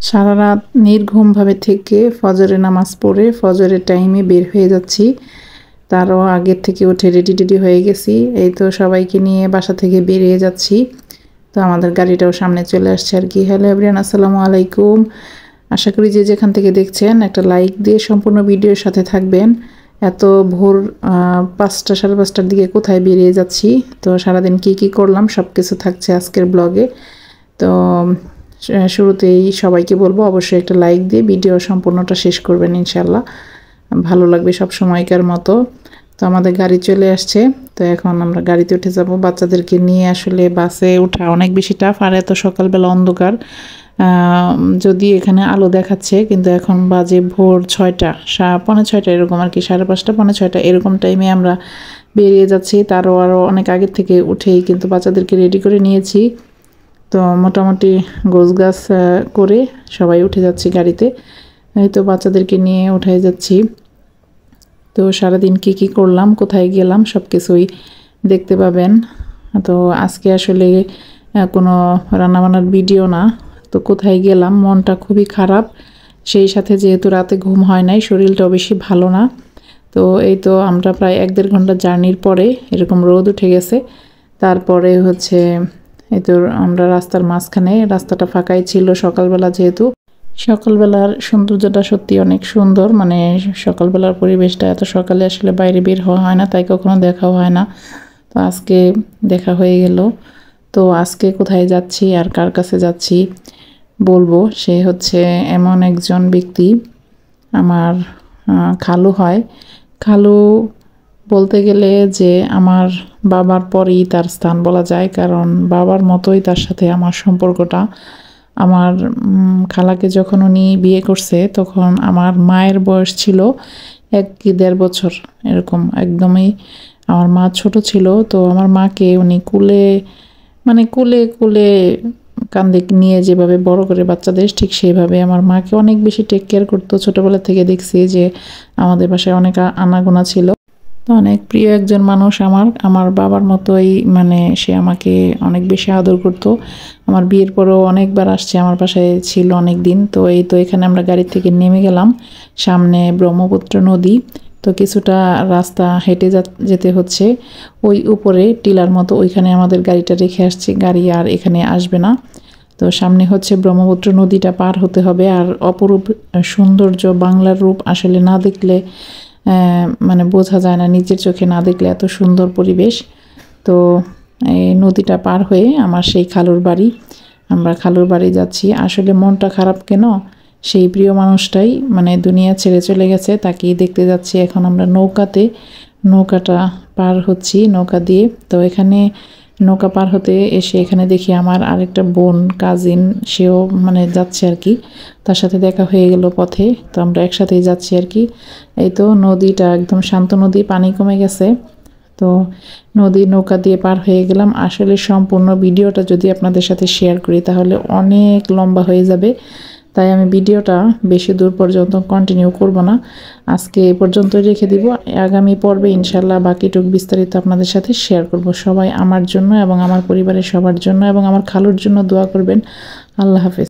সারা রাত নির্ঘুমভাবে থেকে ফজরের নামাজ পড়ে ফজরের টাইমে বের হয়ে যাচ্ছি। তারও আগের থেকে উঠে রেডি হয়ে গেছি। এই তো সবাইকে নিয়ে বাসা থেকে বেরিয়ে যাচ্ছি। তো আমাদের গাড়িটাও সামনে চলে আসছে আর কি। হ্যালো এভরিওয়ান, আসসালামু আলাইকুম। আশা করি যে যেখান থেকে দেখছেন একটা লাইক দিয়ে সম্পূর্ণ ভিডিওর সাথে থাকবেন। এত ভোর 5টা সাড়ে 5টার দিকে কোথায় বেরিয়ে যাচ্ছি, তো সারাদিন কি করলাম সব কিছু থাকছে আজকের ব্লগে। তো শুরুতেই সবাইকে বলবো অবশ্যই একটা লাইক দিয়ে ভিডিও সম্পূর্ণটা শেষ করবেন, ইনশাল্লাহ ভালো লাগবে সব সময়কার মতো। তো আমাদের গাড়ি চলে আসছে, তো এখন আমরা গাড়িতে উঠে যাব। বাচ্চাদেরকে নিয়ে আসলে বাসে ওঠা অনেক বেশি টাফ, আর এত সকালবেলা অন্ধকার। যদি এখানে আলো দেখাচ্ছে, কিন্তু এখন বাজে ভোর 6টা, পৌনে 6টা এরকম আর কি, 5:30 পৌনে 6টা এরকম টাইমে আমরা বেরিয়ে যাচ্ছি। আরও অনেক আগের থেকে উঠেই কিন্তু বাচ্চাদেরকে রেডি করে নিয়েছি। তো মোটামুটি গোছগাছ করে সবাই উঠে যাচ্ছি গাড়িতে। এই তো বাচ্চাদেরকে নিয়ে উঠে যাচ্ছি। তো সারাদিন কি করলাম, কোথায় গেলাম সব কিছুই দেখতে পাবেন। তো আজকে আসলে কোনো রান্নাবান্নার ভিডিও না। তো কোথায় গেলাম, মনটা খুবই খারাপ, সেই সাথে যেহেতু রাতে ঘুম হয় নাই, শরীরটাও বেশি ভালো না। তো এই তো আমরা প্রায় 1-1.5 ঘন্টা জার্নির পরে এরকম রোদ উঠে গেছে। তারপরে হচ্ছে এই তো আমরা রাস্তার মাঝখানে, রাস্তাটা ফাঁকাই ছিল সকালবেলা, যেহেতু সকালবেলার সৌন্দর্যটা সত্যি অনেক সুন্দর। মানে সকালবেলার পরিবেশটা, এত সকালে আসলে বাইরে বের হওয়া হয় না, তাই কখনো দেখাও হয় না। তো আজকে দেখা হয়ে গেল। তো আজকে কোথায় যাচ্ছি আর কার কাছে যাচ্ছি বলবো। সে হচ্ছে এমন একজন ব্যক্তি, আমার খালু হয়। খালু বলতে গেলে যে আমার বাবার পরেই তার স্থান বলা যায়, কারণ বাবার মতোই তার সাথে আমার সম্পর্কটা। আমার খালাকে যখন উনি বিয়ে করছে, তখন আমার মায়ের বয়স ছিল 1 কি 1.5 বছর এরকম, একদমই আমার মা ছোট ছিল। তো আমার মাকে উনি কুলে কান্দে নিয়ে যেভাবে বড় করে বাচ্চাদের, ঠিক সেইভাবে আমার মাকে অনেক বেশি টেক কেয়ার করতো। ছোটোবেলা থেকে দেখছি যে আমাদের বাসায় অনেক আনাগোনা ছিল। তো অনেক প্রিয় একজন মানুষ আমার বাবার মতোই, মানে সে আমাকে অনেক বেশি আদর করতো। আমার বিয়ের পরেও অনেকবার আসছে, আমার বাসায় ছিল অনেক দিন। তো এই তো এখানে আমরা গাড়ি থেকে নেমে গেলাম, সামনে ব্রহ্মপুত্র নদী। তো কিছুটা রাস্তা হেঁটে যেতে হচ্ছে, ওই উপরে টিলার মতো ওইখানে আমাদের গাড়িটা রেখে আসছি, গাড়ি আর এখানে আসবে না। তো সামনে হচ্ছে ব্রহ্মপুত্র নদীটা পার হতে হবে। আর অপরূপ সৌন্দর্য, বাংলার রূপ আসলে না দেখলে মানে বোঝা যায় না, নিজের চোখে না দেখলে এত সুন্দর পরিবেশ। তো এই নদীটা পার হয়ে আমার সেই খালুর বাড়ি, আমরা খালুর বাড়ি যাচ্ছি। আসলে মনটা খারাপ কেন, সেই প্রিয় মানুষটাই মানে দুনিয়া ছেড়ে চলে গেছে, তাকেই দেখতে যাচ্ছি। এখন আমরা নৌকাটা পার হচ্ছি, নৌকা দিয়ে। তো এখানে নৌকা পার হতে এসে এখানে দেখি আমার আরেকটা বোন, কাজিন, সেও মানে যাচ্ছে আর কি। তার সাথে দেখা হয়ে গেল পথে, তো আমরা একসাথেই যাচ্ছি আর কি। এই তো নদীটা একদম শান্ত নদী, পানি কমে গেছে। তো নৌকা দিয়ে পার হয়ে গেলাম। আসলে সম্পূর্ণ ভিডিওটা যদি আপনাদের সাথে শেয়ার করি তাহলে অনেক লম্বা হয়ে যাবে, তাই আমি ভিডিওটা বেশি দূর পর্যন্ত কন্টিনিউ করব না, আজকে এ পর্যন্ত রেখে দিব। আগামী পর্বে ইনশাল্লাহ বাকিটুক বিস্তারিত আপনাদের সাথে শেয়ার করব। সবাই আমার জন্য এবং আমার পরিবারের সবার জন্য এবং আমার খালুর জন্য দোয়া করবেন। আল্লাহ হাফেজ।